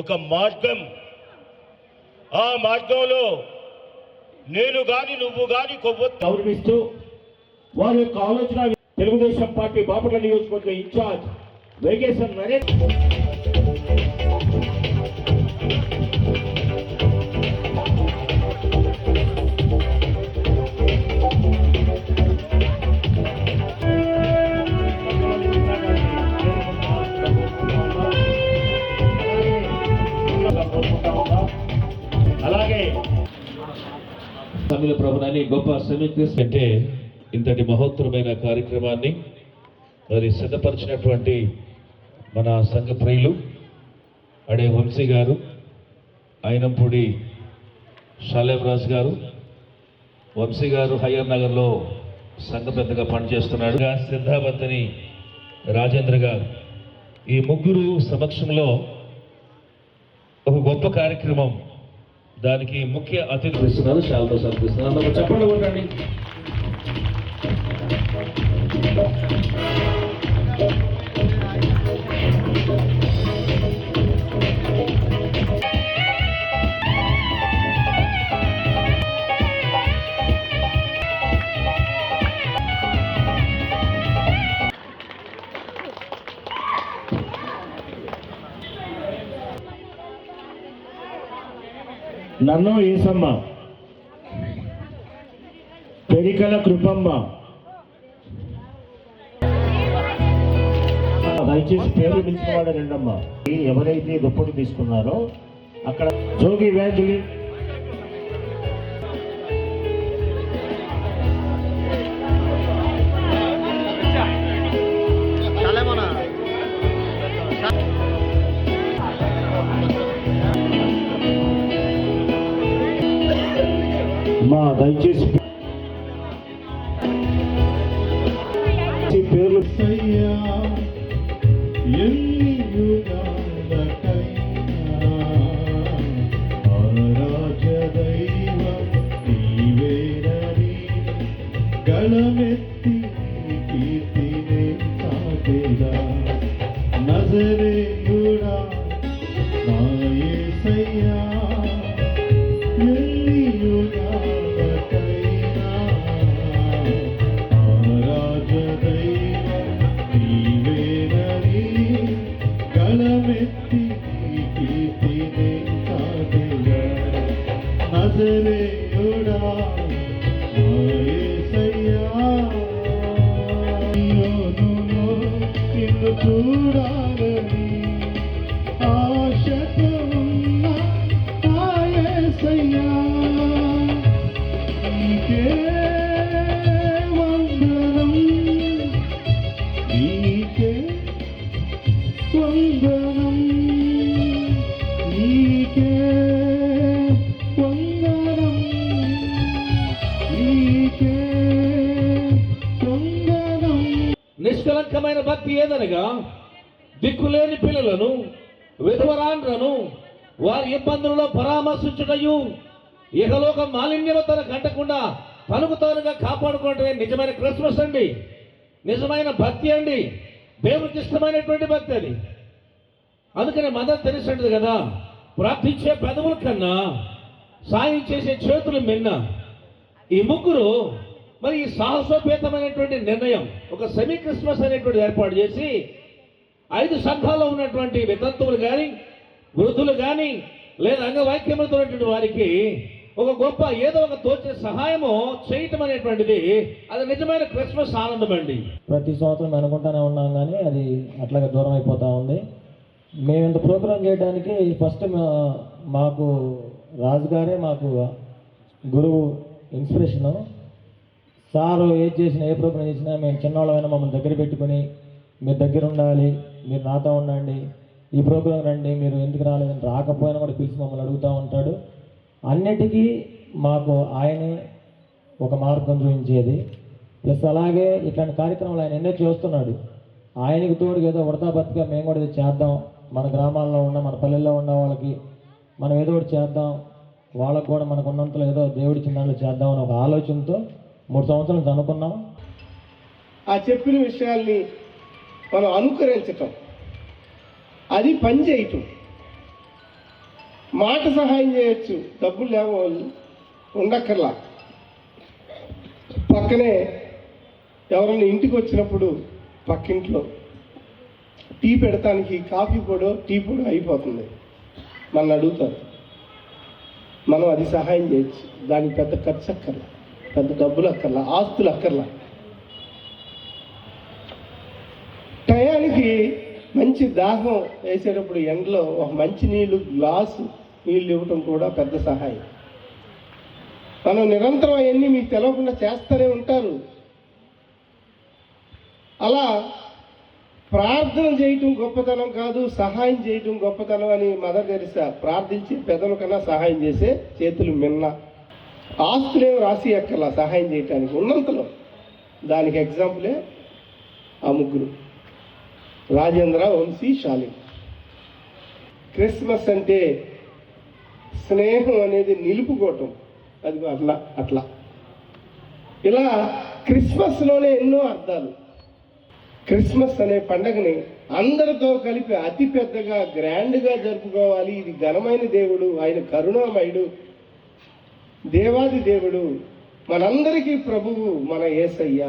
ఒక మార్గం. ఆ మార్గంలో నేను గాని నువ్వు గాని కొవ్వొత్తి గౌరవిస్తూ వారి యొక్క ఆలోచన తెలుగుదేశం పార్టీ బాపట్ల నియోజకవర్గ ఇన్ఛార్జ్ వేగేశ్వర నరేష్ అలాగే తమిళ ప్రభుత్వాన్ని గొప్ప సమీక్ష అంటే ఇంతటి మహోత్తరమైన కార్యక్రమాన్ని మరి సిద్ధపరిచినటువంటి మన సంఘ ప్రియులు అడే వంశీ గారు, అయినంపూడి షాలేవరాజ్ గారు. వంశీ గారు హయ్యర్ నగర్లో సంఘ పెద్దగా పనిచేస్తున్నాడు. సిద్ధావంతని రాజేంద్ర గారు, ఈ ముగ్గురు సమక్షంలో ఒక గొప్ప కార్యక్రమం, దానికి ముఖ్య అతిథి ఇస్తున్నారు, శాలతో సమర్పిస్తున్నారు. చెప్పండి కొట్టండి. నన్ను ఈసమ్మ, పెరికల కృపమ్మ, దయచేసి పేరు పిలిచినవాడు రెండమ్మ. ఎవరైతే దుప్పటి తీసుకున్నారో అక్కడ జోగి వ్యాధులు మా దయచేసి పేర్లు గళమెత్తి కీర్తినే సాగేదా నజరేయుడా నా యేసయ్యా నజరేయుడా నిన్ను చూడాలని ఆశతో ఉన్న నా యేసయ్యా నీకే వందనం, నీకే వందనం, నీకే వందనం, నీకే వందనం. నిష్కలంకమైన భక్తి ఏదనగా దిక్కులేని పిల్లలను, విధవరాండ్రను వారి ఇబ్బందులలో పరామర్శించుటయు, ఇహలోక మాలిన్యం తన కంటకుండా తనకు తానుగా కాపాడుకోవటమే నిజమైన క్రిస్మస్ అండి, నిజమైన భక్తి అండి, దేవునికి ఇష్టమైనటువంటి భక్తి అది. అందుకని మదర్ తెరిసి అంటది కదా, ప్రార్థించే పెదవుల కన్నా సాయం చేసే చేతులు మిన్న. ఈ ముగ్గురు మరి ఈ సాహసోపేతమైనటువంటి నిర్ణయం, ఒక సెమీ క్రిస్మస్ అనేటువంటి ఏర్పాటు చేసి 5 సంఘాల్లో ఉన్నటువంటి వితంతువులు కానీ, వృద్ధులు కానీ, లేదా అంగవైక్యములతో ఉన్నటువంటి వారికి ఒక గొప్ప ఏదో ఒక తోచే సహాయము చేయటం అనేటువంటిది అది నిజమైన క్రిస్మస్ ఆనందం అండి. ప్రతి సంవత్సరం అనుకుంటానే ఉన్నాం, కానీ అది అట్లాగే దూరం అయిపోతూ ఉంది. మేము ఇంత ప్రోగ్రాం చేయడానికి ఫస్ట్ మాకు రాజుగారే మాకు గురువు, ఇన్స్పిరేషను. సారు ఏది చేసినా, ఏ ప్రోగ్రాం చేసినా మేము చిన్నవాళ్ళమైనా మమ్మల్ని దగ్గర పెట్టుకుని, మీరు దగ్గర ఉండాలి, మీరు నాతో ఉండండి, ఈ ప్రోగ్రాం రండి, మీరు ఎందుకు రాలేదని రాకపోయినా కూడా పిలిచి మమ్మల్ని అడుగుతూ ఉంటాడు. అన్నిటికీ మాకు ఆయనే ఒక మార్గం చూపించేది. ప్లస్ అలాగే ఇట్లాంటి కార్యక్రమాలు ఆయన ఎన్నో చేస్తున్నాడు. ఆయనకు తోడు ఏదో ఉడతా బతిగా మేము కూడా ఇది చేద్దాం, మన గ్రామాల్లో ఉన్న, మన పల్లెల్లో ఉన్న వాళ్ళకి మనం ఏదో ఒకటి చేద్దాం, వాళ్ళకు కూడా మనకు ఉన్నంతలో ఏదో దేవుడి చిన్నాళ్ళు చేద్దాం అని ఒక ఆలోచనతో 3 సంవత్సరాలు అనుకున్నాం. ఆ చెప్పిన విషయాల్ని మనం అనుకరించటం, అది పని చేయటం, మాట సహాయం చేయొచ్చు, డబ్బులు లేవో ఉండక్కర్లా. పక్కనే ఎవరైనా ఇంటికి వచ్చినప్పుడు పక్కింట్లో టీ పెడతానికి కాఫీ పొడో టీ పొడో అయిపోతుంది, మన అడుగుతారు, మనం అది సహాయం చేయొచ్చు. దానికి పెద్ద ఖర్చు అక్కర్లా, పెద్ద డబ్బులు అక్కర్లా, ఆస్తులు అక్కర్లా. టయానికి మంచి దాహం వేసేటప్పుడు ఎండలో ఒక మంచి నీళ్ళు గ్లాసు నీళ్ళు ఇవ్వటం కూడా పెద్ద సహాయం. మనం నిరంతరం అవన్నీ మీకు తెలవకుండా చేస్తూనే ఉంటారు. అలా ప్రార్థన చేయటం గొప్పతనం కాదు, సహాయం చేయటం గొప్పతనం అని మదర్ తెరిసా ప్రార్థించి పెదల కన్నా సహాయం చేసే చేతులు మిన్న. ఆస్తులేం రాసి ఎక్కర్లా సహాయం చేయటానికి, ఉన్నంతలో. దానికి ఎగ్జాంపులే ఆ ముగ్గురు, రాజేంద్ర, వంశీ, శాలి. క్రిస్మస్ అంటే స్నేహం అనేది నిలుపుకోవటం, అది అట్లా ఇలా క్రిస్మస్లోనే ఎన్నో అర్థాలు. క్రిస్మస్ అనే పండగని అందరితో కలిపి అతి పెద్దగా గ్రాండ్గా జరుపుకోవాలి. ఇది ఘనమైన దేవుడు, ఆయన కరుణామయుడు, దేవాది దేవుడు, మనందరికీ ప్రభువు మన యేసయ్య.